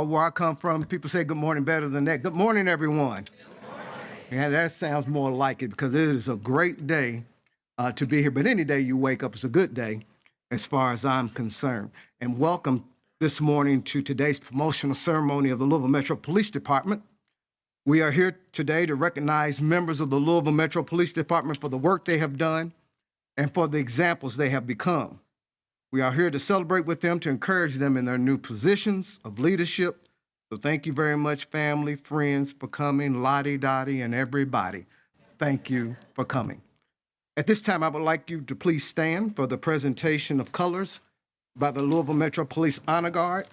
Where I come from, people say good morning better than that. Good morning, everyone. Yeah, that sounds more like it because it is a great day to be here. But any day you wake up is a good day as far as I'm concerned. And welcome this morning to today's promotional ceremony of the Louisville Metro Police Department. We are here today to recognize members of the Louisville Metro Police Department for the work they have done and for the examples they have become. We are here to celebrate with them, to encourage them in their new positions of leadership. So thank you very much, family, friends, for coming, Lottie, Dottie, and everybody. Thank you for coming. At this time, I would like you to please stand for the presentation of colors by the Louisville Metro Police Honor Guard,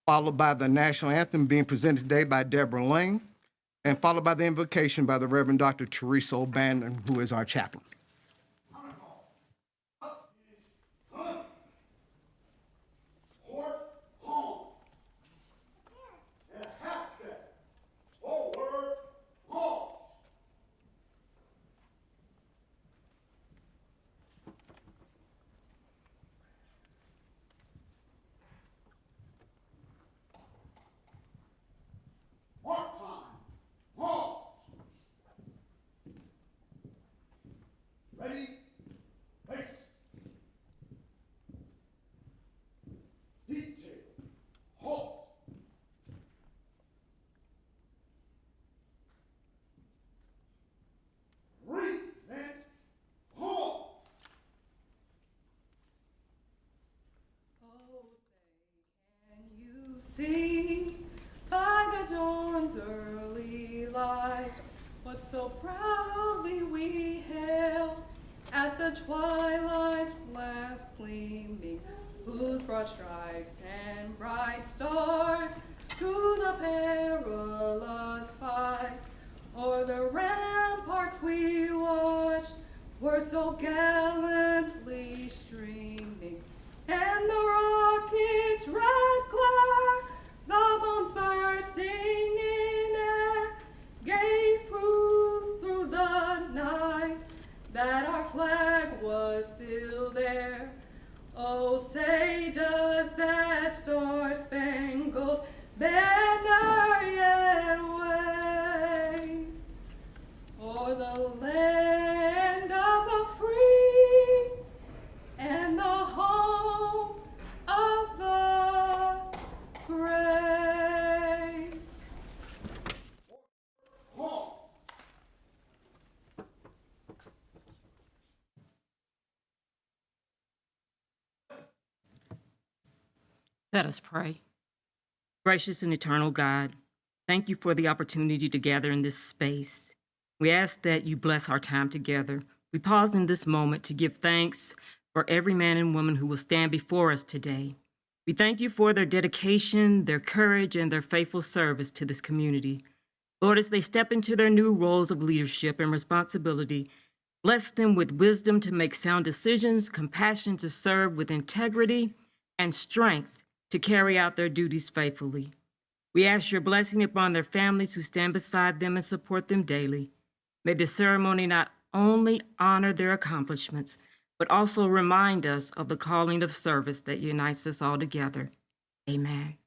followed by the national anthem being presented today by Deborah Lane, and followed by the invocation by the Reverend Dr. Teresa O'Bannon, who is our chaplain. Ready? Pace. Detail. Halt. Present. Halt. Oh, say, can you see by the dawn's early light what so proudly we hailed at the twilight's last gleaming, whose broad stripes and bright stars through the perilous fight o'er the ramparts we watched were so gallantly streaming, and the rocket's red glare, the bombs bursting in air, gave proof through the night that our flag was still there. Oh, say does that star-spangled banner yet wave o'er the land of the free and the home of the brave? Halt. Let us pray. Gracious and eternal God, thank you for the opportunity to gather in this space. We ask that you bless our time together. We pause in this moment to give thanks for every man and woman who will stand before us today. We thank you for their dedication, their courage, and their faithful service to this community. Lord, as they step into their new roles of leadership and responsibility, bless them with wisdom to make sound decisions, compassion to serve with integrity, and strength to carry out their duties faithfully. We ask your blessing upon their families who stand beside them and support them daily. May the ceremony not only honor their accomplishments, but also remind us of the calling of service that unites us all together. Amen.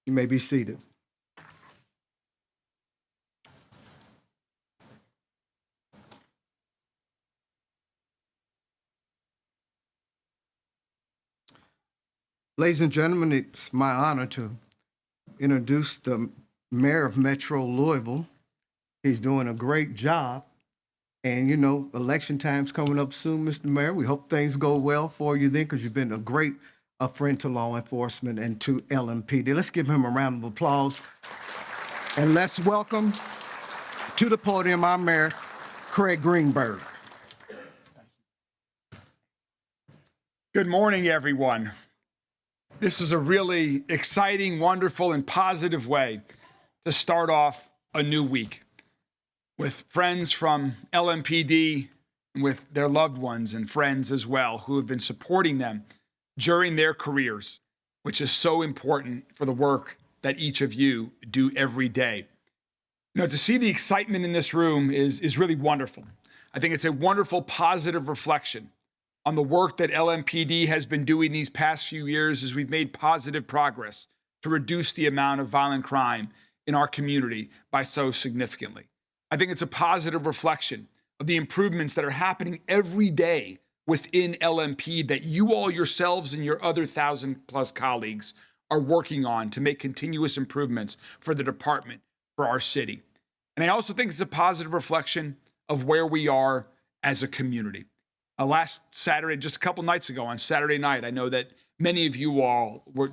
You may be seated. Ladies and gentlemen, it's my honor to introduce the mayor of Metro Louisville. He's doing a great job. And you know, election time's coming up soon, Mr. Mayor. We hope things go well for you then, because you've been a great friend to law enforcement and to LMPD. Let's give him a round of applause. And let's welcome to the podium our Mayor, Craig Greenberg. Good morning, everyone. This is a really exciting, wonderful, and positive way to start off a new week with friends from LMPD and with their loved ones and friends as well who have been supporting them during their careers, which is so important for the work that each of you do every day. You know, to see the excitement in this room is really wonderful. I think it's a wonderful, positive reflection on the work that LMPD has been doing these past few years as we've made positive progress to reduce the amount of violent crime in our community by so significantly. I think it's a positive reflection of the improvements that are happening every day within LMP that you all yourselves and your other 1,000+ colleagues are working on to make continuous improvements for the department, for our city. And I also think it's a positive reflection of where we are as a community. Last Saturday, just a couple nights ago on Saturday night, I know that many of you all were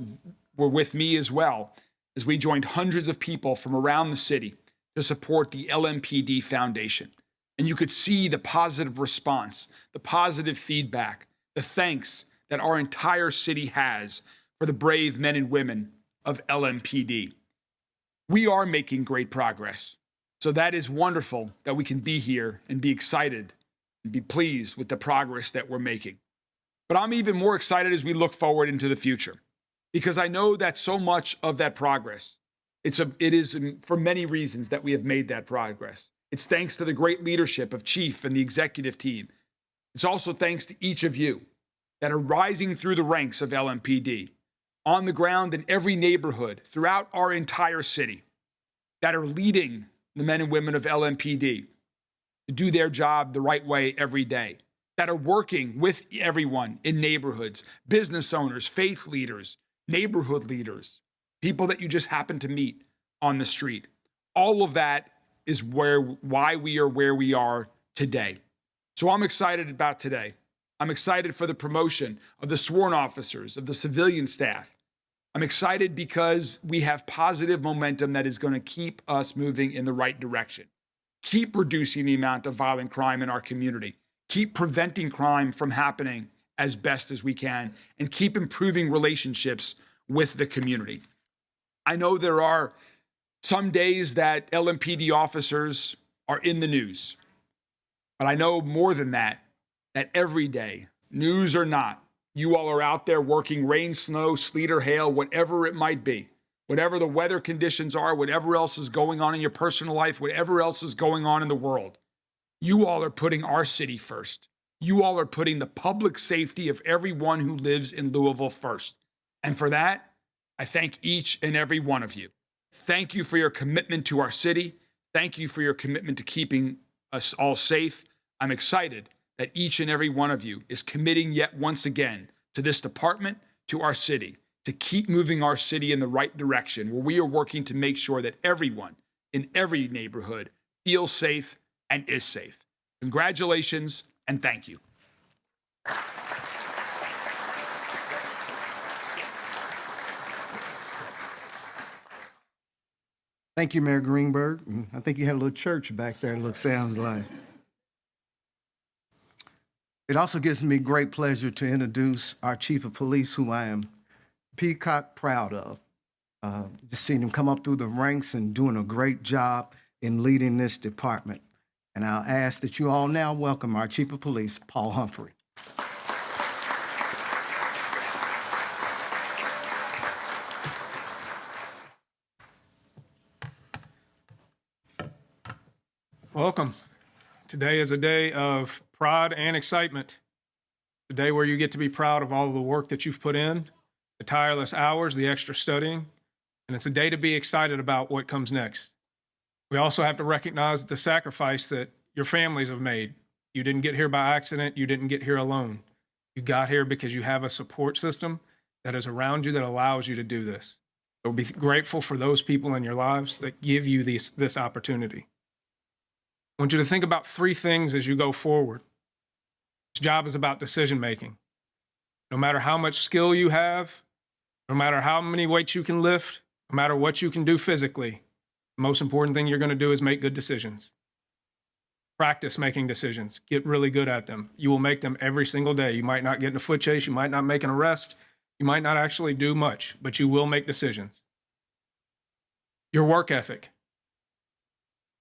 with me as well as we joined hundreds of people from around the city to support the LMPD Foundation. And you could see the positive response, the positive feedback, the thanks that our entire city has for the brave men and women of LMPD. We are making great progress. So that is wonderful that we can be here and be excited and be pleased with the progress that we're making. But I'm even more excited as we look forward into the future, because I know that so much of that progress, it is for many reasons that we have made that progress. It's thanks to the great leadership of Chief and the executive team. It's also thanks to each of you that are rising through the ranks of LMPD, on the ground in every neighborhood throughout our entire city, that are leading the men and women of LMPD to do their job the right way every day, that are working with everyone in neighborhoods, business owners, faith leaders, neighborhood leaders, people that you just happen to meet on the street. All of that is why we are where we are today. So I'm excited about today. I'm excited for the promotion of the sworn officers, of the civilian staff. I'm excited because we have positive momentum that is going to keep us moving in the right direction. Keep reducing the amount of violent crime in our community. Keep preventing crime from happening as best as we can, and keep improving relationships with the community. I know there are some days that LMPD officers are in the news, but I know more than that every day, news or not, you all are out there working rain, snow, sleet, or hail, whatever it might be. Whatever the weather conditions are, whatever else is going on in your personal life, whatever else is going on in the world, you all are putting our city first. You all are putting the public safety of everyone who lives in Louisville first. And for that, I thank each and every one of you. Thank you for your commitment to our city. Thank you for your commitment to keeping us all safe. I'm excited that each and every one of you is committing yet once again to this department, to our city, to keep moving our city in the right direction, where we are working to make sure that everyone in every neighborhood feels safe and is safe. Congratulations and thank you. Thank you, Mayor Greenberg. I think you had a little church back there, it sounds like. It also gives me great pleasure to introduce our Chief of Police, who I am peacock proud of. Just seeing him come up through the ranks and doing a great job in leading this department. And I'll ask that you all now welcome our Chief of Police, Paul Humphrey. Welcome. Today is a day of pride and excitement. A day where you get to be proud of all of the work that you've put in, the tireless hours, the extra studying, and it's a day to be excited about what comes next. We also have to recognize the sacrifice that your families have made. You didn't get here by accident. You didn't get here alone. You got here because you have a support system that is around you that allows you to do this. So be grateful for those people in your lives that give you this opportunity. I want you to think about 3 things as you go forward. This job is about decision making. No matter how much skill you have, no matter how many weights you can lift, no matter what you can do physically, the most important thing you're going to do is make good decisions. Practice making decisions. Get really good at them. You will make them every single day. You might not get in a foot chase. You might not make an arrest. You might not actually do much, but you will make decisions. Your work ethic.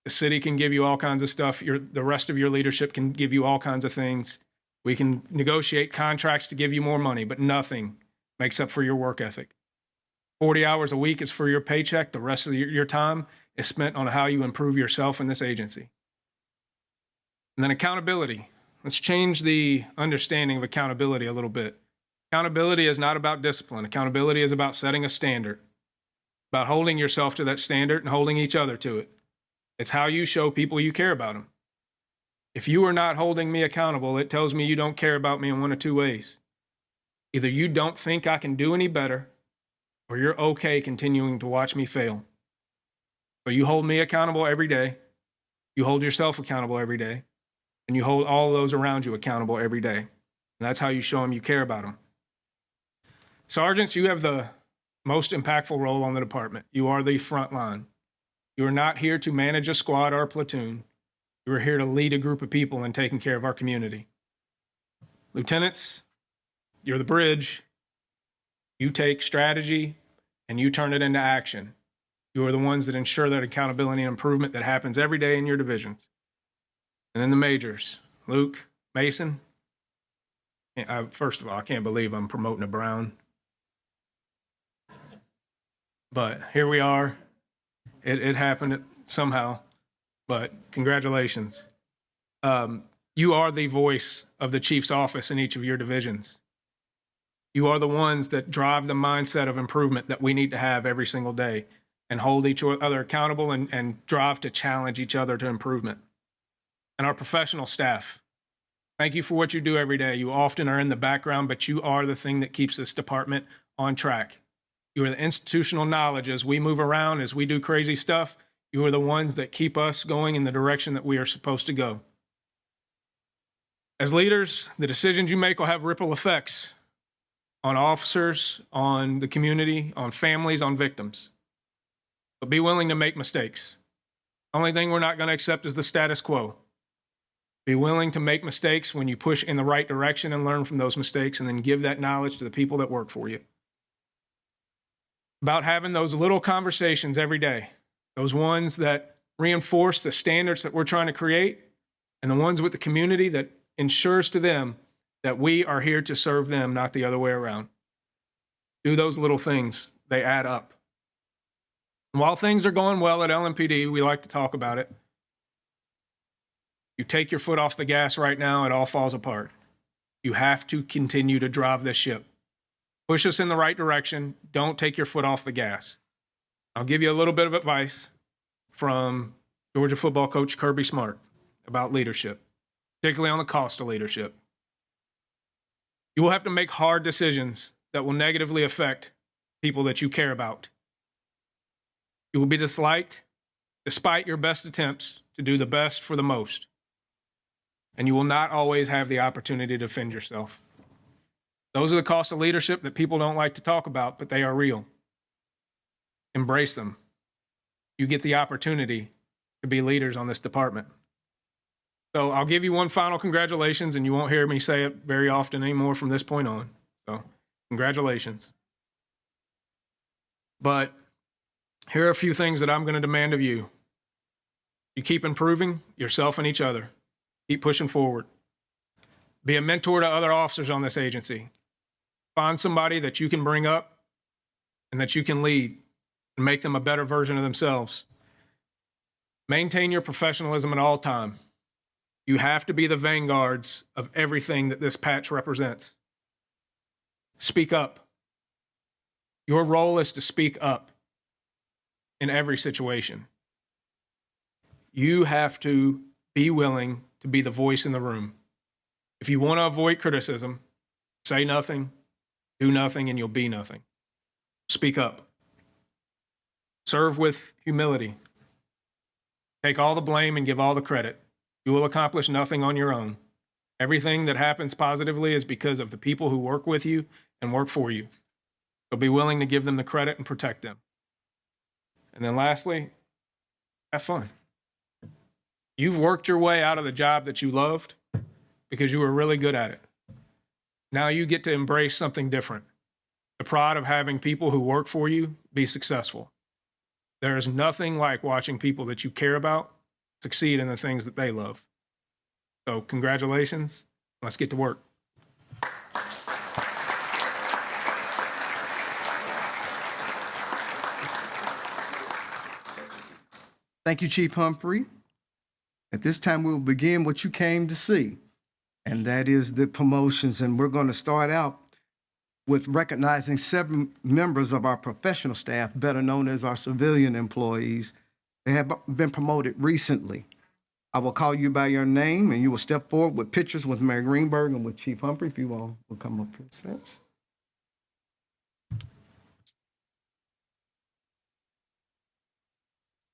The city can give you all kinds of stuff. The rest of your leadership can give you all kinds of things. We can negotiate contracts to give you more money, but nothing makes up for your work ethic. 40 hours a week is for your paycheck. The rest of your time is spent on how you improve yourself in this agency. And then accountability. Let's change the understanding of accountability a little bit. Accountability is not about discipline. Accountability is about setting a standard, about holding yourself to that standard and holding each other to it. It's how you show people you care about them. If you are not holding me accountable, it tells me you don't care about me in one of two ways. Either you don't think I can do any better, or you're okay continuing to watch me fail. But you hold me accountable every day. You hold yourself accountable every day. And you hold all those around you accountable every day. And that's how you show them you care about them. Sergeants, you have the most impactful role on the department. You are the front line. You are not here to manage a squad or a platoon. You are here to lead a group of people in taking care of our community. Lieutenants, you're the bridge. You take strategy and you turn it into action. You are the ones that ensure that accountability and improvement that happens every day in your divisions. And then the majors, Luke, Mason. First of all, I can't believe I'm promoting a Brown. But here we are. It happened somehow, but congratulations. You are the voice of the chief's office in each of your divisions. You are the ones that drive the mindset of improvement that we need to have every single day and hold each other accountable and drive to challenge each other to improvement. And our professional staff, thank you for what you do every day. You often are in the background, but you are the thing that keeps this department on track. You are the institutional knowledge as we move around, as we do crazy stuff. You are the ones that keep us going in the direction that we are supposed to go. As leaders, the decisions you make will have ripple effects on officers, on the community, on families, on victims. But be willing to make mistakes. The only thing we're not going to accept is the status quo. Be willing to make mistakes when you push in the right direction and learn from those mistakes, and then give that knowledge to the people that work for you. About having those little conversations every day, those ones that reinforce the standards that we're trying to create, and the ones with the community that ensures to them that we are here to serve them, not the other way around. Do those little things, they add up. And while things are going well at LMPD, we like to talk about it. You take your foot off the gas right now, it all falls apart. You have to continue to drive this ship. Push us in the right direction. Don't take your foot off the gas. I'll give you a little bit of advice from Georgia football coach Kirby Smart about leadership, particularly on the cost of leadership. You will have to make hard decisions that will negatively affect people that you care about. You will be disliked despite your best attempts to do the best for the most. And you will not always have the opportunity to defend yourself. Those are the costs of leadership that people don't like to talk about, but they are real. Embrace them. You get the opportunity to be leaders on this department. So I'll give you one final congratulations, and you won't hear me say it very often anymore from this point on. So congratulations. But here are a few things that I'm going to demand of you. You keep improving yourself and each other. Keep pushing forward. Be a mentor to other officers on this agency. Find somebody that you can bring up and that you can lead and make them a better version of themselves. Maintain your professionalism at all time. You have to be the vanguards of everything that this patch represents. Speak up. Your role is to speak up in every situation. You have to be willing to be the voice in the room. If you want to avoid criticism, say nothing, do nothing, and you'll be nothing. Speak up. Serve with humility. Take all the blame and give all the credit. You will accomplish nothing on your own. Everything that happens positively is because of the people who work with you and work for you. So be willing to give them the credit and protect them. And then lastly, have fun. You've worked your way out of the job that you loved because you were really good at it. Now you get to embrace something different. The pride of having people who work for you be successful. There is nothing like watching people that you care about succeed in the things that they love. So congratulations. Let's get to work. Thank you, Chief Humphrey. At this time, we'll begin what you came to see, and that is the promotions. And we're going to start out with recognizing 7 members of our professional staff, better known as our civilian employees, that have been promoted recently. I will call you by your name, and you will step forward with pictures with Mayor Greenberg and with Chief Humphrey. If you all will come up here, steps.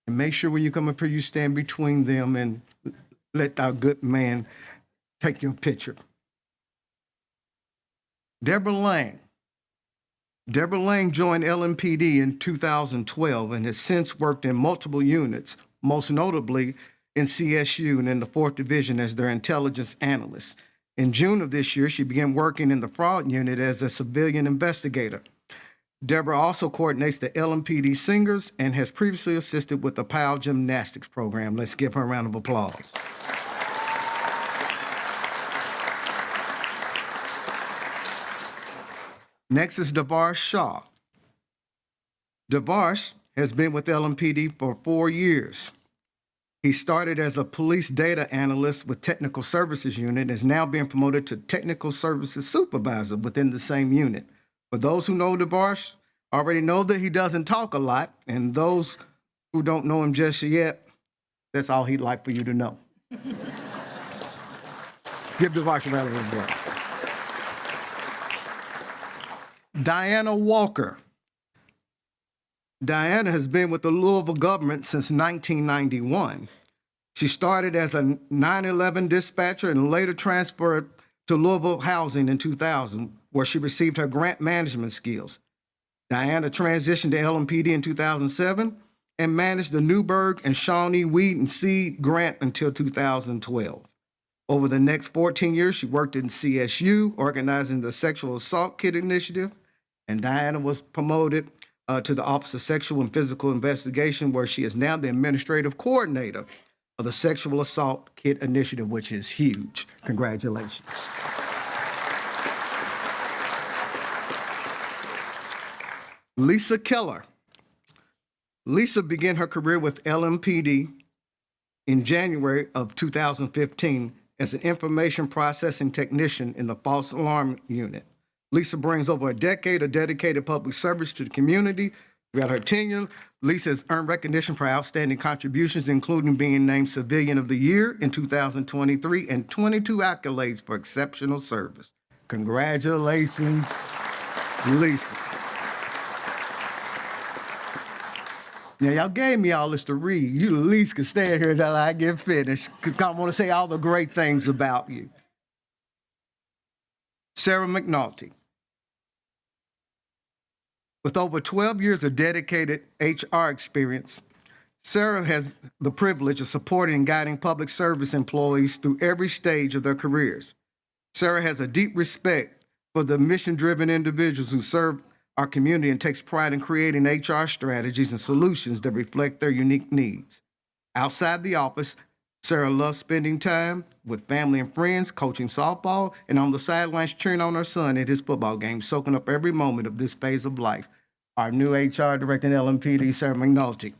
And make sure when you come up here, you stand between them and let our good man take your picture. Deborah Lang. Deborah Lang joined LMPD in 2012 and has since worked in multiple units, most notably in CSU and in the 4th Division as their intelligence analyst. In June of this year, she began working in the fraud unit as a civilian investigator. Deborah also coordinates the LMPD Singers and has previously assisted with the PAL Gymnastics program. Let's give her a round of applause. Next is Devarsh Shaw. Devarsh has been with LMPD for 4 years. He started as a police data analyst with Technical Services Unit and is now being promoted to Technical Services Supervisor within the same unit. For those who know Devarsh, already know that he doesn't talk a lot, and those who don't know him just yet, that's all he'd like for you to know. Give Devarsh a round of applause. Diana Walker. Diana has been with the Louisville government since 1991. She started as a 911 dispatcher and later transferred to Louisville Housing in 2000, where she received her grant management skills. Diana transitioned to LMPD in 2007 and managed the Newburgh and Shawnee Weed and Seed grant until 2012. Over the next 14 years, she worked in CSU, organizing the Sexual Assault Kit Initiative, and Diana was promoted to the Office of Sexual and Physical Investigation, where she is now the administrative coordinator of the Sexual Assault Kit Initiative, which is huge. Congratulations. Lisa Keller. Lisa began her career with LMPD in January of 2015 as an information processing technician in the false alarm unit. Lisa brings over a decade of dedicated public service to the community. Throughout her tenure, Lisa has earned recognition for outstanding contributions, including being named Civilian of the Year in 2023 and 22 accolades for exceptional service. Congratulations, Lisa. Now, y'all gave me all this to read. You at least can stand here until I get finished, because I want to say all the great things about you. Sarah McNulty. With over 12 years of dedicated HR experience, Sarah has the privilege of supporting and guiding public service employees through every stage of their careers. Sarah has a deep respect for the mission-driven individuals who serve our community and takes pride in creating HR strategies and solutions that reflect their unique needs. Outside the office, Sarah loves spending time with family and friends, coaching softball, and on the sidelines cheering on her son at his football games, soaking up every moment of this phase of life. Our new HR Director in LMPD, Sarah McNulty.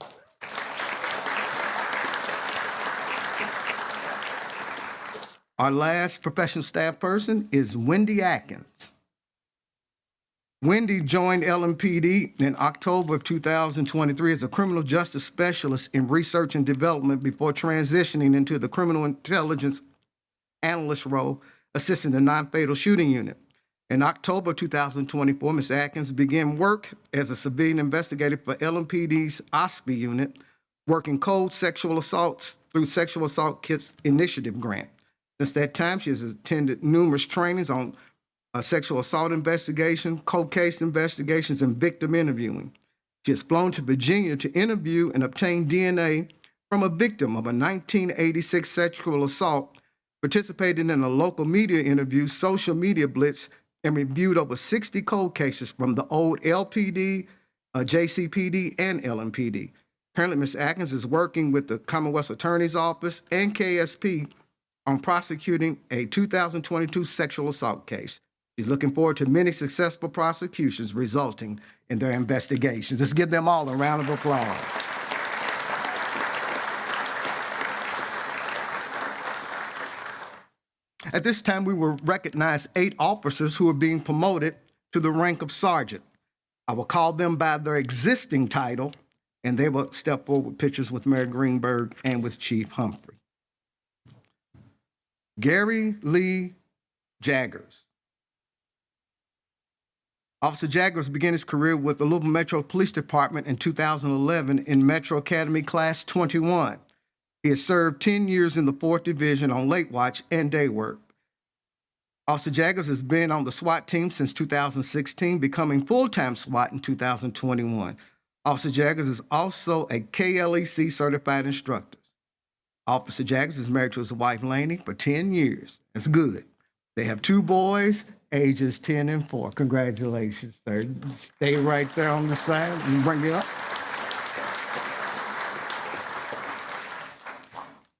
Our last professional staff person is Wendy Atkins. Wendy joined LMPD in October of 2023 as a criminal justice specialist in research and development before transitioning into the criminal intelligence analyst role, assisting the non-fatal shooting unit. In October 2024, Ms. Atkins began work as a civilian investigator for LMPD's OSPI unit, working cold sexual assaults through Sexual Assault Kits Initiative grant. Since that time, she has attended numerous trainings on sexual assault investigation, cold case investigations, and victim interviewing. She has flown to Virginia to interview and obtain DNA from a victim of a 1986 sexual assault, participated in a local media interview, social media blitz, and reviewed over 60 cold cases from the old LPD, JCPD, and LMPD. Currently, Ms. Atkins is working with the Commonwealth Attorney's Office and KSP on prosecuting a 2022 sexual assault case. She's looking forward to many successful prosecutions resulting in their investigations. Let's give them all a round of applause. At this time, we will recognize 8 officers who are being promoted to the rank of sergeant. I will call them by their existing title, and they will step forward with pictures with Mayor Greenberg and with Chief Humphrey. Gary Lee Jaggers. Officer Jaggers began his career with the Louisville Metro Police Department in 2011 in Metro Academy Class 21. He has served 10 years in the 4th Division on late watch and day work. Officer Jaggers has been on the SWAT team since 2016, becoming full-time SWAT in 2021. Officer Jaggers is also a KLEC certified instructor. Officer Jaggers is married to his wife, Laney, for 10 years. That's good. They have 2 boys, ages 10 and 4. Congratulations, sir. Stay right there on the side and bring it up.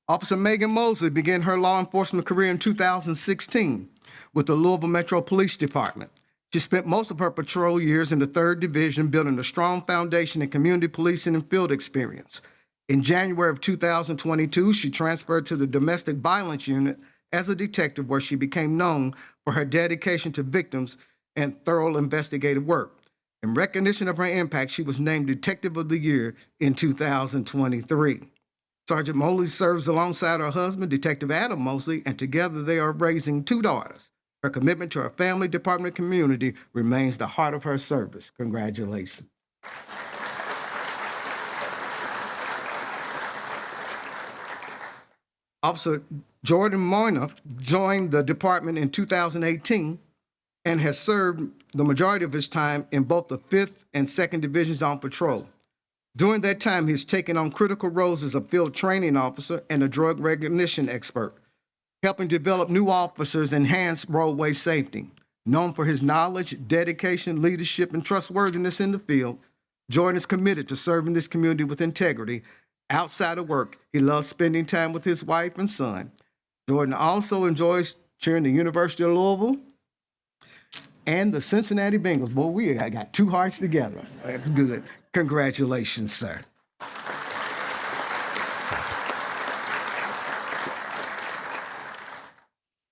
Officer Megan Mosley began her law enforcement career in 2016 with the Louisville Metro Police Department. She spent most of her patrol years in the 3rd Division, building a strong foundation in community policing and field experience. In January of 2022, she transferred to the Domestic Violence Unit as a detective, where she became known for her dedication to victims and thorough investigative work. In recognition of her impact, she was named Detective of the Year in 2023. Sergeant Mosley serves alongside her husband, Detective Adam Mosley, and together they are raising 2 daughters. Her commitment to her family, department, community remains the heart of her service. Congratulations. Officer Jordan Moyner joined the department in 2018 and has served the majority of his time in both the 5th and 2nd Divisions on patrol. During that time, he's taken on critical roles as a field training officer and a drug recognition expert, helping develop new officers and enhance roadway safety. Known for his knowledge, dedication, leadership, and trustworthiness in the field, Jordan is committed to serving this community with integrity. Outside of work, he loves spending time with his wife and son. Jordan also enjoys cheering the University of Louisville and the Cincinnati Bengals. Boy, we got 2 hearts together. That's good. Congratulations, sir.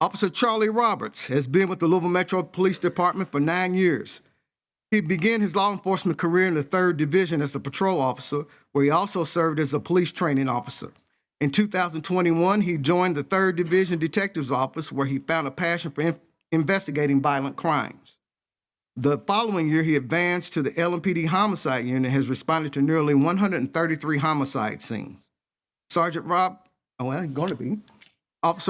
Officer Charlie Roberts has been with the Louisville Metro Police Department for 9 years. He began his law enforcement career in the 3rd Division as a patrol officer, where he also served as a police training officer. In 2021, he joined the 3rd Division Detective's Office, where he found a passion for investigating violent crimes. The following year, he advanced to the LMPD Homicide Unit and has responded to nearly 133 homicide scenes. Officer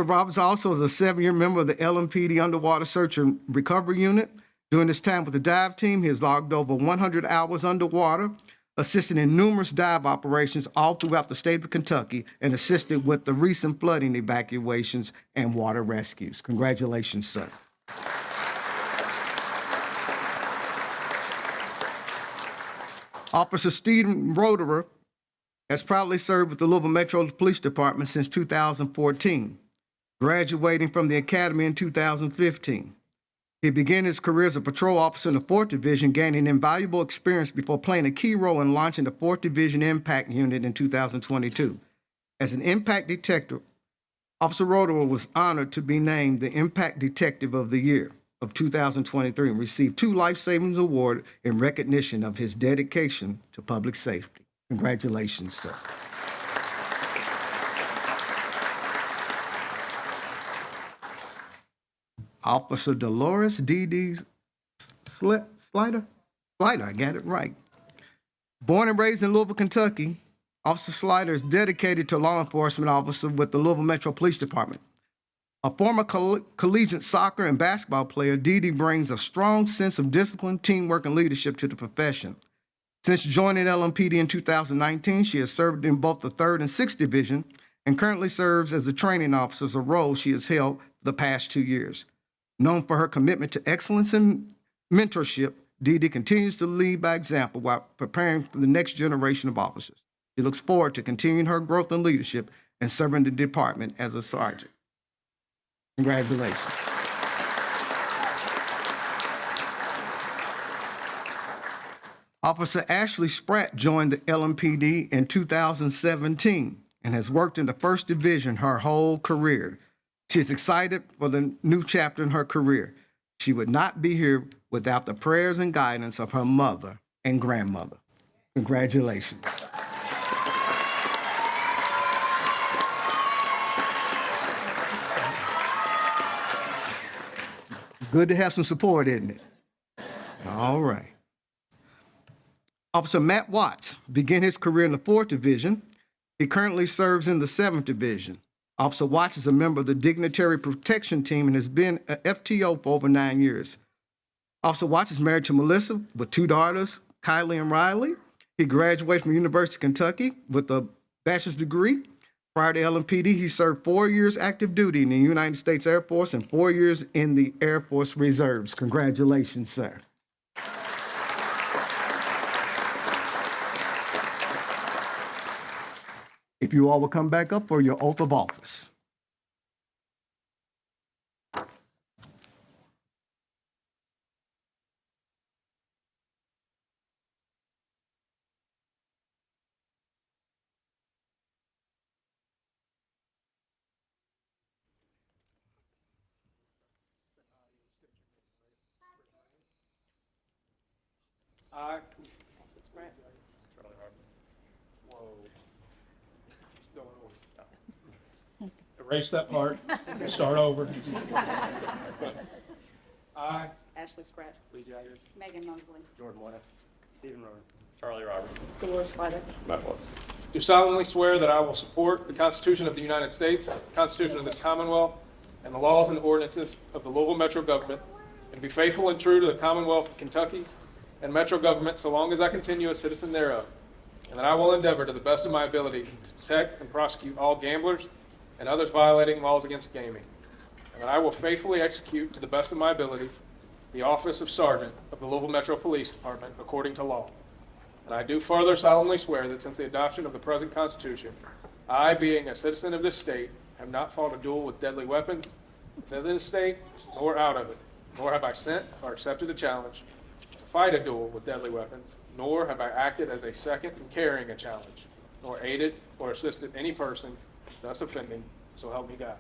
Roberts also is a 7-year member of the LMPD Underwater Search and Recovery Unit. During his time with the dive team, he has logged over 100 hours underwater, assisted in numerous dive operations all throughout the state of Kentucky, and assisted with the recent flooding evacuations and water rescues. Congratulations, sir. Officer Stephen Roderer has proudly served with the Louisville Metro Police Department since 2014, graduating from the academy in 2015. He began his career as a patrol officer in the 4th Division, gaining invaluable experience before playing a key role in launching the 4th Division Impact Unit in 2022. As an Impact Detective, Officer Roderer was honored to be named the Impact Detective of the Year of 2023 and received 2 Life Savings Awards in recognition of his dedication to public safety. Congratulations, sir. Officer Dolores D.D. Slider, I got it right. Born and raised in Louisville, Kentucky, Officer Slider is dedicated to law enforcement officer with the Louisville Metro Police Department. A former collegiate soccer and basketball player, D.D. brings a strong sense of discipline, teamwork, and leadership to the profession. Since joining LMPD in 2019, she has served in both the 3rd and 6th Division and currently serves as a training officer, a role she has held the past 2 years. Known for her commitment to excellence and mentorship, Dee Dee continues to lead by example while preparing for the next generation of officers. She looks forward to continuing her growth and leadership and serving the department as a sergeant. Congratulations. Officer Ashley Spratt joined the LMPD in 2017 and has worked in the 1st Division her whole career. She is excited for the new chapter in her career. She would not be here without the prayers and guidance of her mother and grandmother. Congratulations. Good to have some support, isn't it? All right. Officer Matt Watts began his career in the 4th Division. He currently serves in the 7th Division. Officer Watts is a member of the Dignitary Protection Team and has been a FTO for over 9 years. Officer Watts is married to Melissa with 2 daughters, Kylie and Riley. He graduated from University of Kentucky with a bachelor's degree. Prior to LMPD, he served 4 years active duty in the United States Air Force and 4 years in the Air Force Reserves. Congratulations, sir. If you all will come back up for your oath of office. I, erase that part, start over. I, Ashley Spratt. Lee Jaggers, Megan Mosley. Jordan West, Stephen Rowan, Charlie Roberts, Dolores Slider. Matt Watts. do solemnly swear that I will support the Constitution of the United States, the Constitution of the Commonwealth, and the laws and ordinances of the Louisville Metro Government, and be faithful and true to the Commonwealth of Kentucky and Metro Government so long as I continue a citizen thereof, and that I will endeavor to the best of my ability to detect and prosecute all gamblers and others violating laws against gaming, and that I will faithfully execute to the best of my ability the office of Sergeant of the Louisville Metro Police Department according to law. And I do further solemnly swear that since the adoption of the present Constitution, I, being a citizen of this state, have not fought a duel with deadly weapons within this state nor out of it, nor have I sent or accepted a challenge to fight a duel with deadly weapons, nor have I acted as a second in carrying a challenge, nor aided or assisted any person thus offending, so help me God.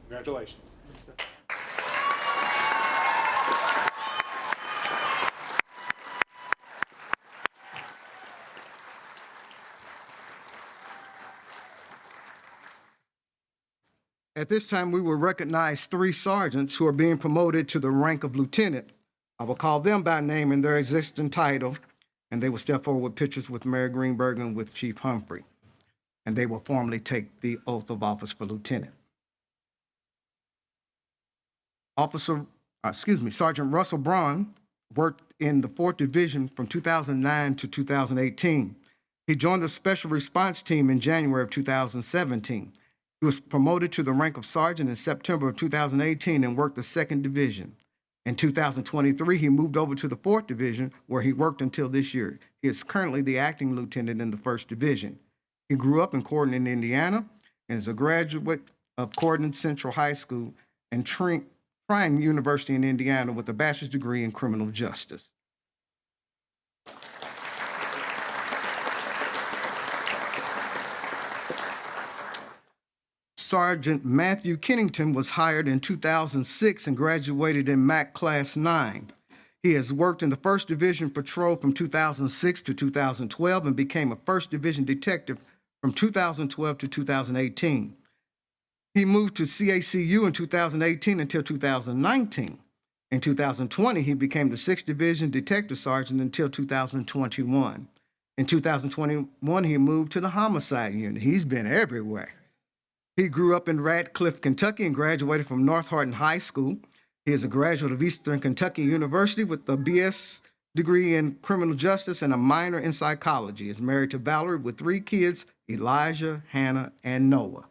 Congratulations. At this time, we will recognize 3 sergeants who are being promoted to the rank of lieutenant. I will call them by name and their existing title, and they will step forward with pictures with Mary Greenberg and with Chief Humphrey, and they will formally take the oath of office for lieutenant. Sergeant Russell Braun worked in the 4th Division from 2009 to 2018. He joined the Special Response Team in January of 2017. He was promoted to the rank of sergeant in September of 2018 and worked the 2nd Division. In 2023, he moved over to the 4th Division, where he worked until this year. He is currently the acting lieutenant in the 1st Division. He grew up in Corydon, Indiana, and is a graduate of Corydon Central High School and Trine University in Indiana with a bachelor's degree in criminal justice. Sergeant Matthew Kennington was hired in 2006 and graduated in MAC Class 9. He has worked in the 1st Division Patrol from 2006 to 2012 and became a 1st Division detective from 2012 to 2018. He moved to CACU in 2018 until 2019. In 2020, he became the 6th Division Detective Sergeant until 2021. In 2021, he moved to the Homicide Unit. He's been everywhere. He grew up in Radcliffe, Kentucky, and graduated from North Hardin High School. He is a graduate of Eastern Kentucky University with a BS degree in criminal justice and a minor in psychology. He is married to Valerie with 3 kids, Elijah, Hannah, and Noah.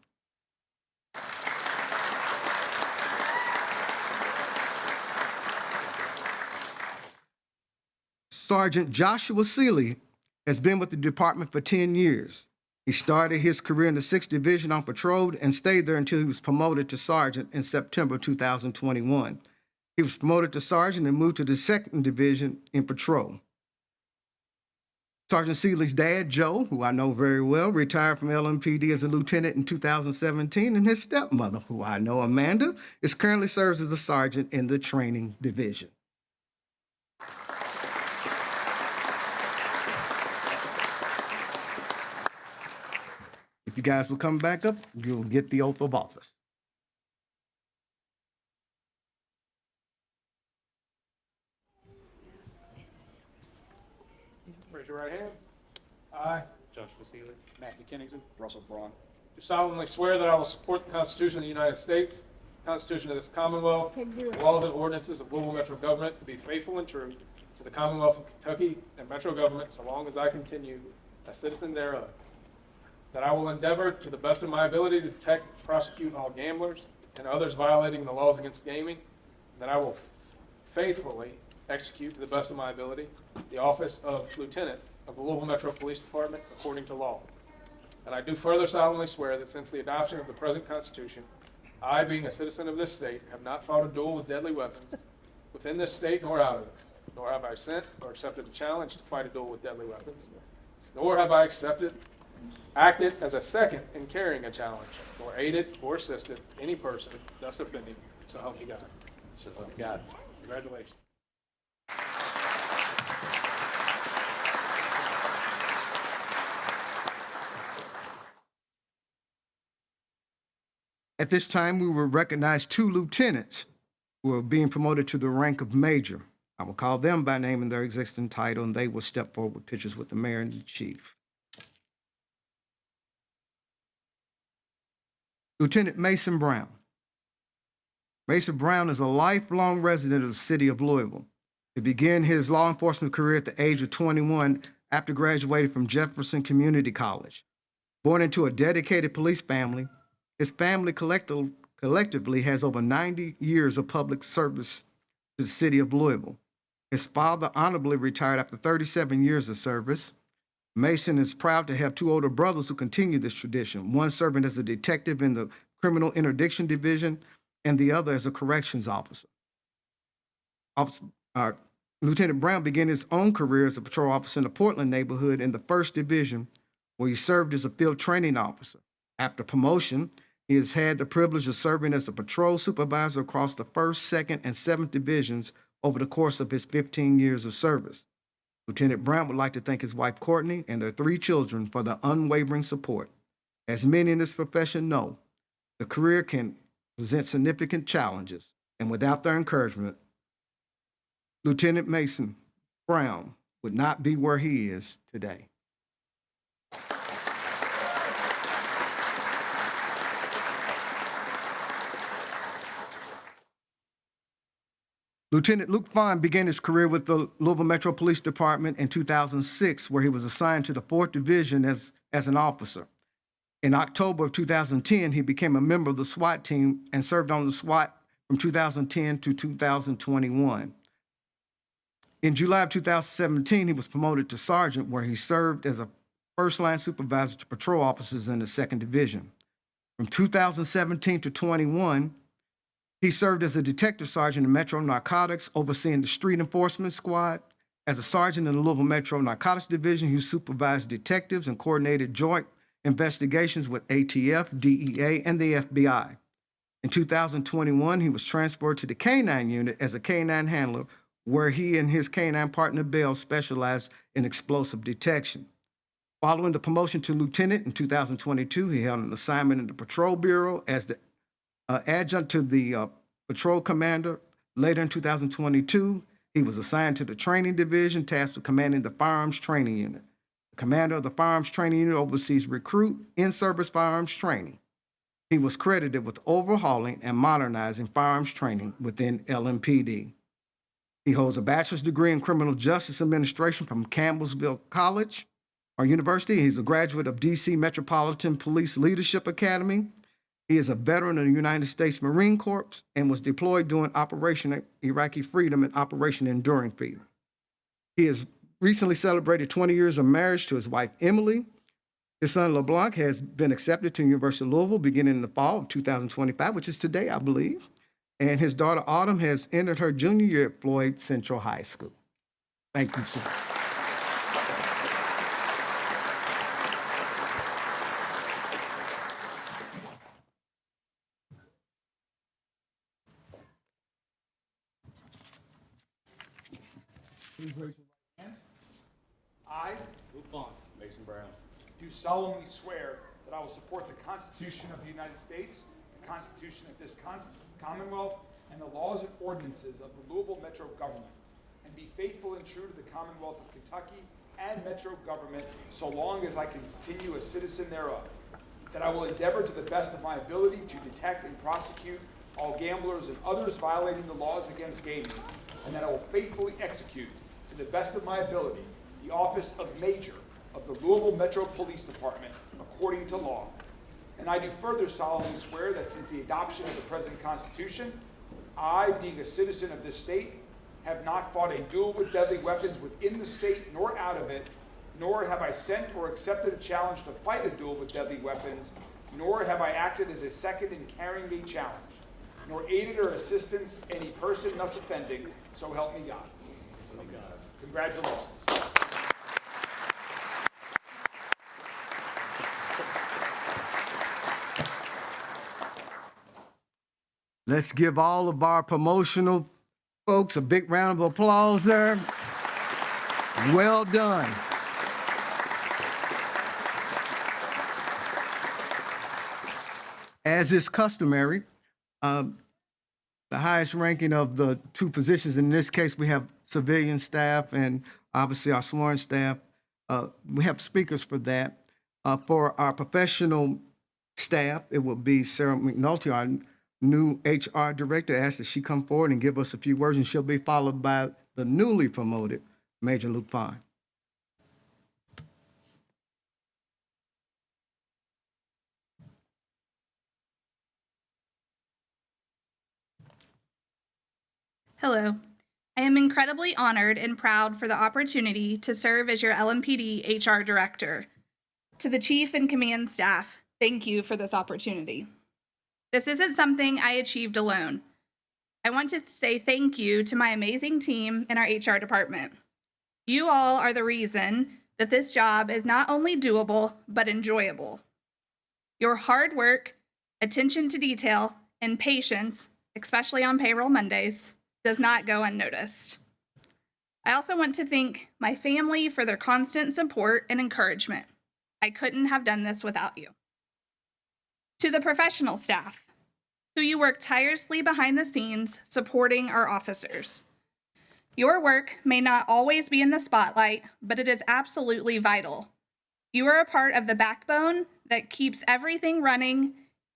Sergeant Joshua Seeley has been with the department for 10 years. He started his career in the 6th Division on patrol and stayed there until he was promoted to sergeant in September 2021. He was promoted to sergeant and moved to the 2nd Division in patrol. Sergeant Seeley's dad, Joe, who I know very well, retired from LMPD as a lieutenant in 2017, and his stepmother, who I know, Amanda, is currently serves as a sergeant in the training division. If you guys will come back up, you'll get the oath of office. Raise your right hand. I Joshua Seeley. Matthew Kennington, Russell Braun. do solemnly swear that I will support the Constitution of the United States, the Constitution of this Commonwealth, the laws and ordinances of Louisville Metro Government, to be faithful and true to the Commonwealth of Kentucky and Metro Government so long as I continue a citizen thereof. That I will endeavor to the best of my ability to detect and prosecute all gamblers and others violating the laws against gaming. That I will faithfully execute to the best of my ability the office of Lieutenant of the Louisville Metro Police Department according to law. And I do further solemnly swear that since the adoption of the present Constitution, I, being a citizen of this state, have not fought a duel with deadly weapons within this state nor out of it, nor have I sent or accepted a challenge to fight a duel with deadly weapons, nor have I acted as a second in carrying a challenge, nor aided or assisted any person thus offending. So help me God. So help me God. Congratulations. At this time, we will recognize 2 lieutenants who are being promoted to the rank of major. I will call them by name and their existing title, and they will step forward with pictures with the mayor and the chief. Lieutenant Mason Brown. Mason Brown is a lifelong resident of the city of Louisville. He began his law enforcement career at the age of 21 after graduating from Jefferson Community College. Born into a dedicated police family, his family collectively has over 90 years of public service to the city of Louisville. His father honorably retired after 37 years of service. Mason is proud to have 2 older brothers who continue this tradition, one serving as a detective in the Criminal Interdiction Division and the other as a corrections officer. Lieutenant Brown began his own career as a patrol officer in the Portland neighborhood in the 1st Division, where he served as a field training officer. After promotion, he has had the privilege of serving as a patrol supervisor across the 1st, 2nd, and 7th Divisions over the course of his 15 years of service. Lieutenant Brown would like to thank his wife, Courtney, and their 3 children for their unwavering support. As many in this profession know, the career can present significant challenges, and without their encouragement, Lieutenant Mason Brown would not be where he is today. Lieutenant Luke Fine began his career with the Louisville Metro Police Department in 2006, where he was assigned to the 4th Division as an officer. In October of 2010, he became a member of the SWAT team and served on the SWAT from 2010 to 2021. In July of 2017, he was promoted to sergeant, where he served as a first-line supervisor to patrol officers in the 2nd Division. From 2017 to 21, he served as a detective sergeant in Metro Narcotics, overseeing the Street Enforcement Squad. As a sergeant in the Louisville Metro Narcotics Division, he supervised detectives and coordinated joint investigations with ATF, DEA, and the FBI. In 2021, he was transferred to the K-9 unit as a K-9 handler, where he and his K-9 partner, Bell, specialized in explosive detection. Following the promotion to lieutenant in 2022, he held an assignment in the Patrol Bureau as the adjunct to the patrol commander. Later in 2022, he was assigned to the training division, tasked with commanding the firearms training unit. The commander of the firearms training unit oversees recruit in-service firearms training. He was credited with overhauling and modernizing firearms training within LMPD. He holds a bachelor's degree in criminal justice administration from Campbellsville College or University. He's a graduate of DC Metropolitan Police Leadership Academy. He is a veteran of the United States Marine Corps and was deployed during Operation Iraqi Freedom and Operation Enduring Freedom. He has recently celebrated 20 years of marriage to his wife, Emily. His son, LeBlanc, has been accepted to the University of Louisville beginning in the fall of 2025, which is today, I believe. And his daughter, Autumn, has entered her junior year at Floyd Central High School. Thank you, sir. Please raise your right hand. I, Luke Vaughn, Mason Brown, do solemnly swear that I will support the Constitution of the United States, the Constitution of this Commonwealth, and the laws and ordinances of the Louisville Metro government, and be faithful and true to the Commonwealth of Kentucky and Metro government so long as I continue a citizen thereof. That I will endeavor to the best of my ability to detect and prosecute all gamblers and others violating the laws against gaming, and that I will faithfully execute to the best of my ability the office of Major of the Louisville Metro Police Department according to law. And I do further solemnly swear that since the adoption of the present Constitution, I, being a citizen of this state, have not fought a duel with deadly weapons within the state nor out of it, nor have I sent or accepted a challenge to fight a duel with deadly weapons, nor have I acted as a second in carrying a challenge, nor aided or assisted any person thus offending, so help me God. Congratulations. Let's give all of our promotional folks a big round of applause there. Well done. As is customary, the highest ranking of the two positions, in this case, we have civilian staff and obviously our sworn staff. We have speakers for that. For our professional staff, it will be Sarah McNulty, our new HR director. Asked that she come forward and give us a few words, and she'll be followed by the newly promoted Major Luke Fine. Hello. I am incredibly honored and proud for the opportunity to serve as your LMPD HR director. To the chief and command staff, thank you for this opportunity. This isn't something I achieved alone. I want to say thank you to my amazing team in our HR department. You all are the reason that this job is not only doable, but enjoyable. Your hard work, attention to detail, and patience, especially on payroll Mondays, does not go unnoticed. I also want to thank my family for their constant support and encouragement. I couldn't have done this without you. To the professional staff, who you work tirelessly behind the scenes supporting our officers. Your work may not always be in the spotlight, but it is absolutely vital. You are a part of the backbone that keeps everything running,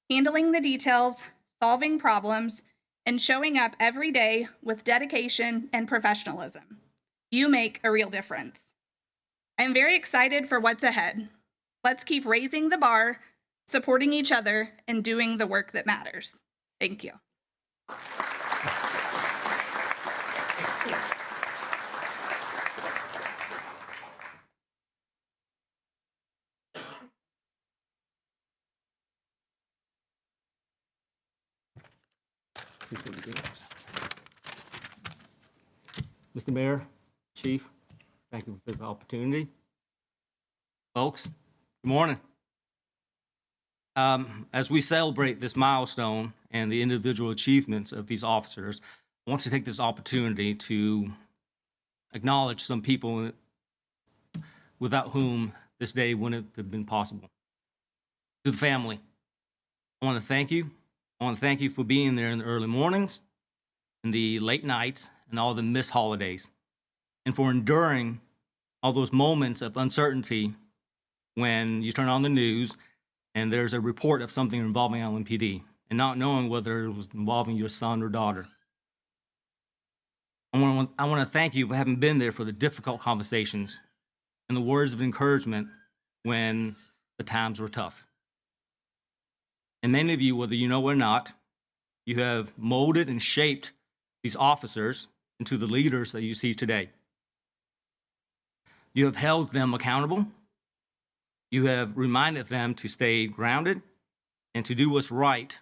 handling the details, solving problems, and showing up every day with dedication and professionalism. You make a real difference. I'm very excited for what's ahead. Let's keep raising the bar, supporting each other, and doing the work that matters. Thank you. Mr. Mayor, Chief, thank you for this opportunity. Folks, good morning. As we celebrate this milestone and the individual achievements of these officers, I want to take this opportunity to acknowledge some people without whom this day wouldn't have been possible. To the family, I want to thank you. I want to thank you for being there in the early mornings, in the late nights, and all the missed holidays, and for enduring all those moments of uncertainty when you turn on the news and there's a report of something involving LMPD, and not knowing whether it was involving your son or daughter. I want to thank you for having been there for the difficult conversations and the words of encouragement when the times were tough. And many of you, whether you know or not, you have molded and shaped these officers into the leaders that you see today. You have held them accountable. You have reminded them to stay grounded and to do what's right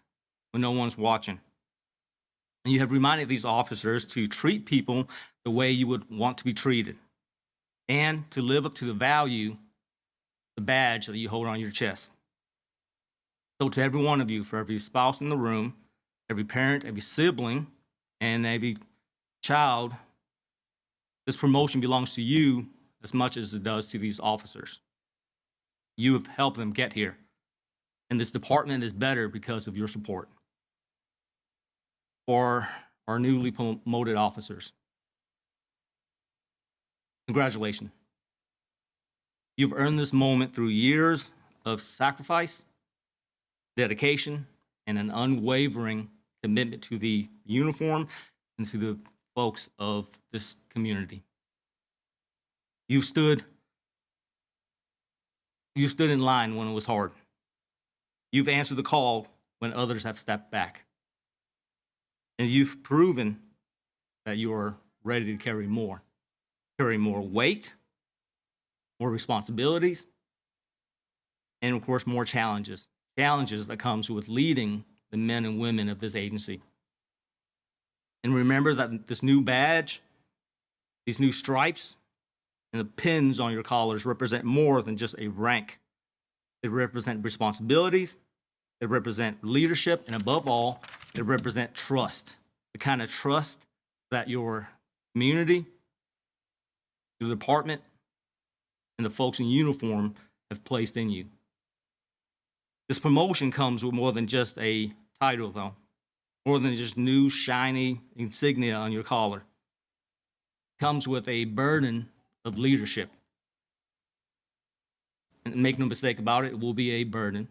when no one's watching. And you have reminded these officers to treat people the way you would want to be treated and to live up to the value, the badge that you hold on your chest. So to every one of you, for every spouse in the room, every parent, every sibling, and every child, this promotion belongs to you as much as it does to these officers. You have helped them get here, and this department is better because of your support. For our newly promoted officers, congratulations. You've earned this moment through years of sacrifice, dedication, and an unwavering commitment to the uniform and to the folks of this community. You stood in line when it was hard. You've answered the call when others have stepped back. And you've proven that you are ready to carry more weight, more responsibilities, and of course, more challenges that comes with leading the men and women of this agency. And remember that this new badge, these new stripes, and the pins on your collars represent more than just a rank. They represent responsibilities, they represent leadership, and above all, they represent trust. The kind of trust that your community, the department, and the folks in uniform have placed in you. This promotion comes with more than just a title, though, more than just new shiny insignia on your collar. It comes with a burden of leadership. And make no mistake about it, it will be a burden.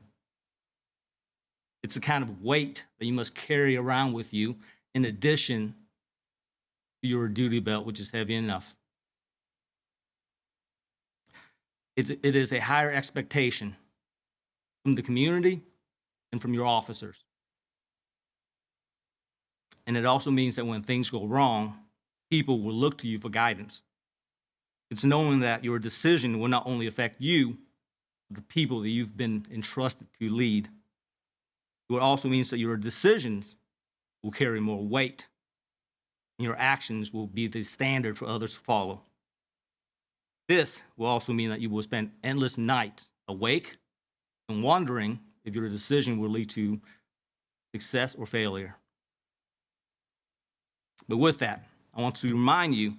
It's a kind of weight that you must carry around with you in addition to your duty belt, which is heavy enough. It is a higher expectation from the community and from your officers. And it also means that when things go wrong, people will look to you for guidance. It's knowing that your decision will not only affect you, but the people that you've been entrusted to lead. It also means that your decisions will carry more weight, and your actions will be the standard for others to follow. This will also mean that you will spend endless nights awake and wondering if your decision will lead to success or failure. But with that, I want to remind you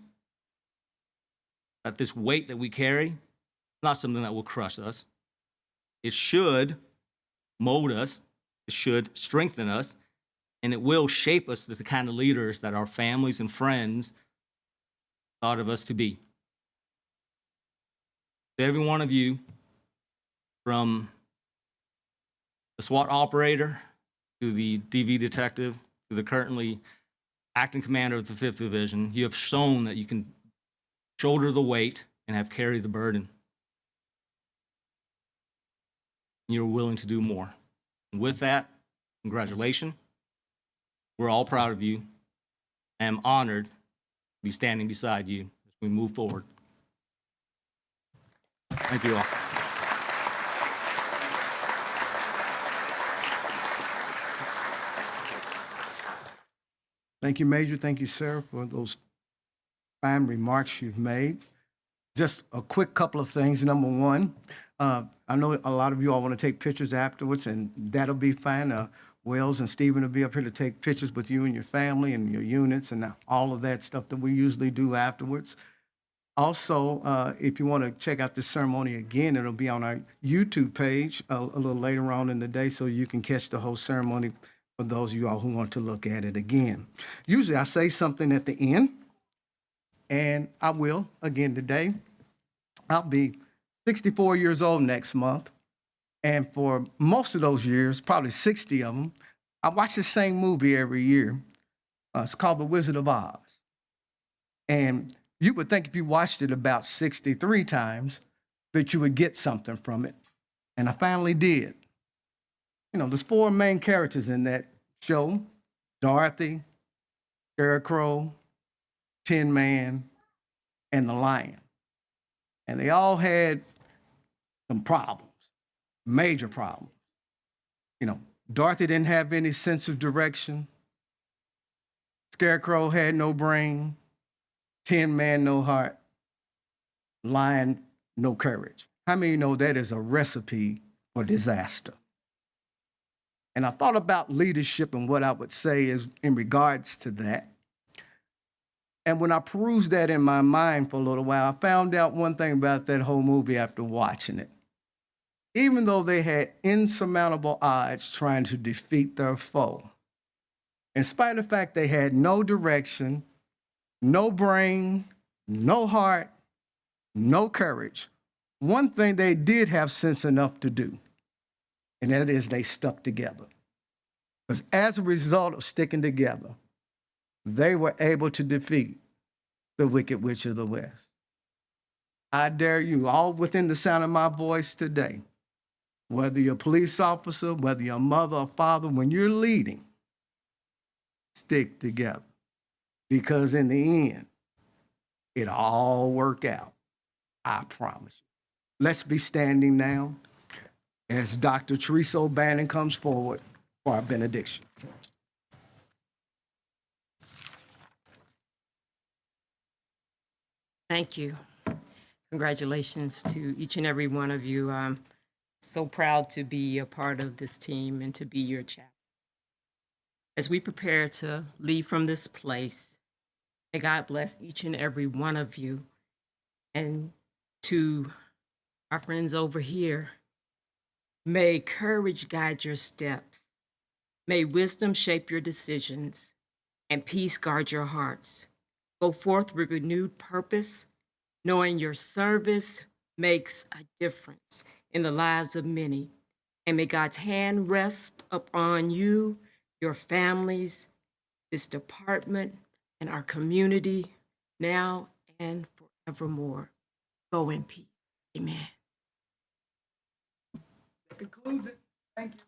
that this weight that we carry is not something that will crush us. It should mold us, it should strengthen us, and it will shape us to the kind of leaders that our families and friends thought of us to be. To every one of you, from the SWAT operator to the DV detective to the currently acting commander of the 5th Division, you have shown that you can shoulder the weight and have carried the burden. You're willing to do more. And with that, congratulations. We're all proud of you. I am honored to be standing beside you as we move forward. Thank you all. Thank you, Major. Thank you, Sarah, for those fine remarks you've made. Just a quick couple of things. Number one, I know a lot of you all want to take pictures afterwards, and that'll be fine. Wells and Stephen will be up here to take pictures with you and your family and your units and all of that stuff that we usually do afterwards. Also, if you want to check out this ceremony again, it'll be on our YouTube page a little later on in the day, so you can catch the whole ceremony for those of you all who want to look at it again. Usually I say something at the end, and I will again today. I'll be 64 years old next month. And for most of those years, probably 60 of them, I watched the same movie every year. It's called The Wizard of Oz. And you would think if you watched it about 63 times that you would get something from it. And I finally did. You know, there's 4 main characters in that show: Dorothy, Scarecrow, Tin Man, and the Lion. And they all had some problems, major problems. You know, Dorothy didn't have any sense of direction. Scarecrow had no brain. Tin Man, no heart. Lion, no courage. How many know that is a recipe for disaster? And I thought about leadership and what I would say is in regards to that. And when I perused that in my mind for a little while, I found out one thing about that whole movie after watching it. Even though they had insurmountable odds trying to defeat their foe, in spite of the fact they had no direction, no brain, no heart, no courage, one thing they did have sense enough to do, and that is they stuck together. Because as a result of sticking together, they were able to defeat the Wicked Witch of the West. I dare you, all within the sound of my voice today, whether you're a police officer, whether you're a mother or father, when you're leading, stick together. Because in the end, it'll all work out. I promise you. Let's be standing now as Dr. Teresa O'Bannon comes forward for our benediction. Thank you. Congratulations to each and every one of you. I'm so proud to be a part of this team and to be your chaplain. As we prepare to leave from this place, may God bless each and every one of you. And to our friends over here, may courage guide your steps. May wisdom shape your decisions and peace guard your hearts. Go forth with renewed purpose, knowing your service makes a difference in the lives of many. And may God's hand rest upon you, your families, this department, and our community now and forevermore. Go in peace. Amen. That concludes it. Thank you.